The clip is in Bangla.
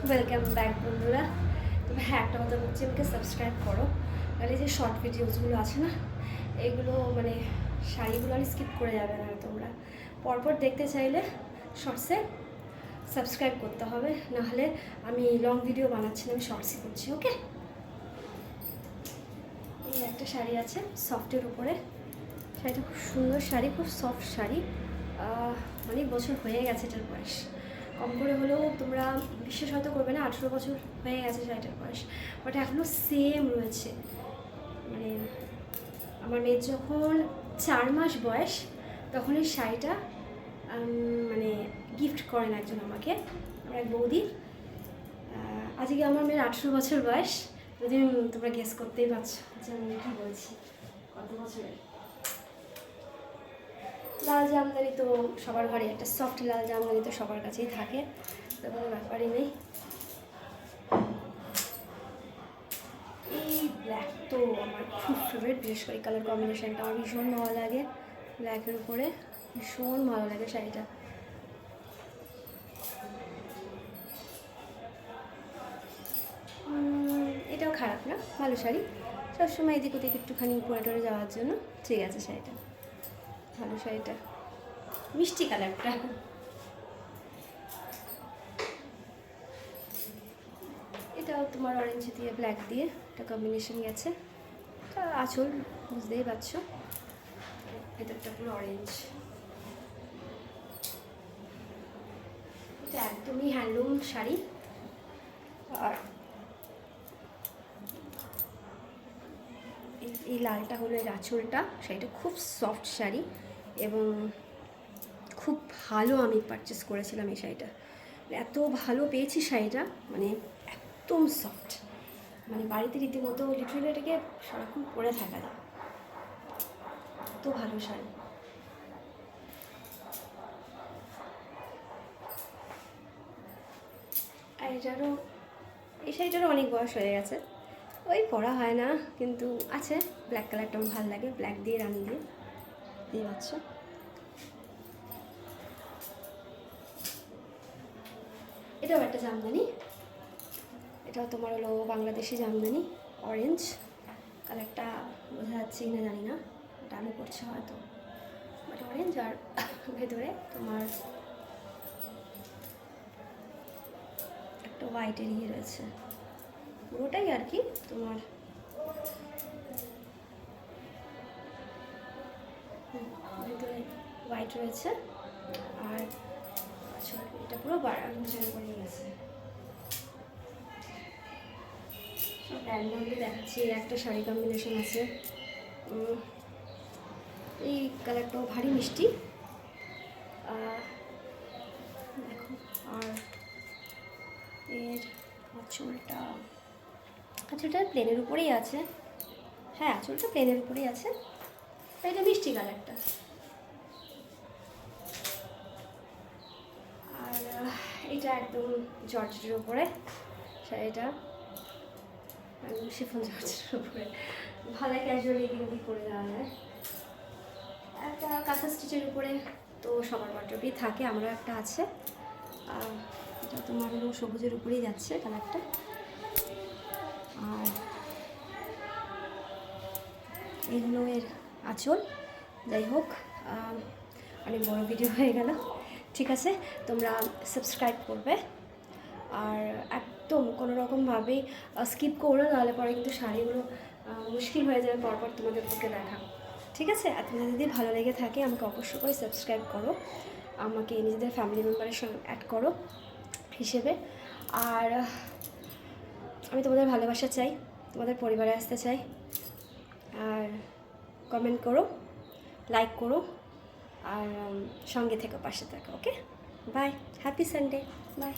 ওয়েলকাম ব্যাক বন্ধুরা। তবে হ্যাঁ, একটা কথা বলছি, আমাকে সাবস্ক্রাইব করো। আর এই যে শর্ট ভিডিওসগুলো আছে না, এইগুলো মানে শাড়িগুলো আর স্কিপ করে যাবে না তোমরা। পরপর দেখতে চাইলে শর্টসে সাবস্ক্রাইব করতে হবে, নাহলে আমি লং ভিডিও বানাচ্ছি না, আমি শর্টসই করছি। ওকে, এই একটা শাড়ি আছে সফটের উপরে। শাড়িটা খুব সুন্দর শাড়ি, খুব সফট শাড়ি। অনেক বছর হয়ে গেছে এটার বয়স, কম করে হলেও তোমরা বিশ্বাস হয়তো করবে না, 18 বছর হয়ে গেছে শাড়িটার বয়স, বাট এখনও সেম রয়েছে। মানে আমার মেয়ের যখন 4 মাস বয়স, তখন এই শাড়িটা মানে গিফট করেন একজন আমাকে, আমার এক বৌদি। আজকে আমার মেয়ের 18 বছর বয়স। যদি তোমরা গেস করতেই পারছো যে আমি কী বলছি, কত বছরের। লাল জামদানি তো সবার ঘরে, একটা সফট লাল জামদানি তো সবার কাছেই থাকে, তো কোনো ব্যাপারই নেই। এই ব্ল্যাক তো আমার খুব ফেভারিট, বিশেষ করে কালার কম্বিনেশানটা আমার ভীষণ ভালো লাগে। ব্ল্যাকের উপরে ভীষণ ভালো লাগে শাড়িটা। এটাও খারাপ না, ভালো শাড়ি। সবসময় এদিক ওদিক একটুখানি পরে টরে যাওয়ার জন্য ঠিক আছে শাড়িটা, ভালো শাড়িটা, মিষ্টি কালারটা। এটাও তোমার অরেঞ্জ দিয়ে ব্ল্যাক দিয়ে একটা কম্বিনেশন গেছে। এটা আঁচল বুঝতেই পারছো, ভেতরটা পুরো অরেঞ্জ। এটা একদমই হ্যান্ডলুম শাড়ি। আর এই লালটা হলো এর আঁচলটা। শাড়িটা খুব সফট শাড়ি এবং খুব ভালো আমি পারচেস করেছিলাম এই শাড়িটা। এত ভালো পেয়েছি শাড়িটা, মানে একদম সফট, মানে বাড়িতে রীতিমতো লিটারেলি এটাকে সারাক্ষণ পরে থাকা যায়, এত ভালো শাড়ি। আর এটারও, এই শাড়িটারও অনেক বয়স হয়ে গেছে, ওই পরা হয় না, কিন্তু আছে। ব্ল্যাক কালারটা আমার ভালো লাগে, ব্ল্যাক দিয়ে রানি দিয়ে দিয়ে পাচ্ছ। এটাও একটা জামদানি, এটাও তোমার হলো বাংলাদেশি জামদানি, অরেঞ্জ কালারটা বোঝা যাচ্ছে কিনা জানি না, এটা আমি পড়ছি হয়তো, বাট অরেঞ্জ। আর ভেতরে তোমার একটা হোয়াইটের ইয়ে রয়েছে, পুরোটাই আর কি তোমার ভেতরে হোয়াইট রয়েছে। আর আচ্ছা, এটা পুরো বারান্দার উপরে গেছে। র্যান্ডমলি দেখাচ্ছি, একটা শাড়ি কম্বিনেশন আছে, এই কালারটাও ভারী মিষ্টি দেখো। আর এর আঁচলটা, আঁচলটা প্লেনের উপরেই আছে। হ্যাঁ, আঁচলটা প্লেনের উপরেই আছে, এটা মিষ্টি কালারটা। আর এটা একদম জর্জেটের উপরে শাড়িটা, একদম শিফন জর্জেটের উপরে, ভালো ক্যাজুয়ালি এদিক করে দেওয়া যায়। একটা কাঁথা স্টিচের উপরে তো সবার ওয়ার্ড্রোবেই থাকে, আমারও একটা আছে। এটা তোমার হলো সবুজের উপরেই যাচ্ছে কালারটা। আর এগুলো এর আঁচল। যাই হোক, অনেক বড় ভিডিও হয়ে গেল, ঠিক আছে। তোমরা সাবস্ক্রাইব করবে, আর একদম কোনো রকমভাবেই স্কিপ করো, নাহলে পরে কিন্তু শাড়িগুলো মুশকিল হয়ে যাবে পরপর তোমাদের পক্ষে দেখা, ঠিক আছে। আর তোমাদের যদি ভালো লেগে থাকে আমাকে অবশ্যই করে সাবস্ক্রাইব করো, আমাকে নিজেদের ফ্যামিলি মেম্বারের সঙ্গে অ্যাড করো হিসেবে। আর আমি তোমাদের ভালোবাসা চাই, তোমাদের পরিবারে আসতে চাই। আর কমেন্ট করো, লাইক করো, আর সঙ্গে থেকো, পাশে থাকো। ওকে, বাই, হ্যাপি সানডে, বাই।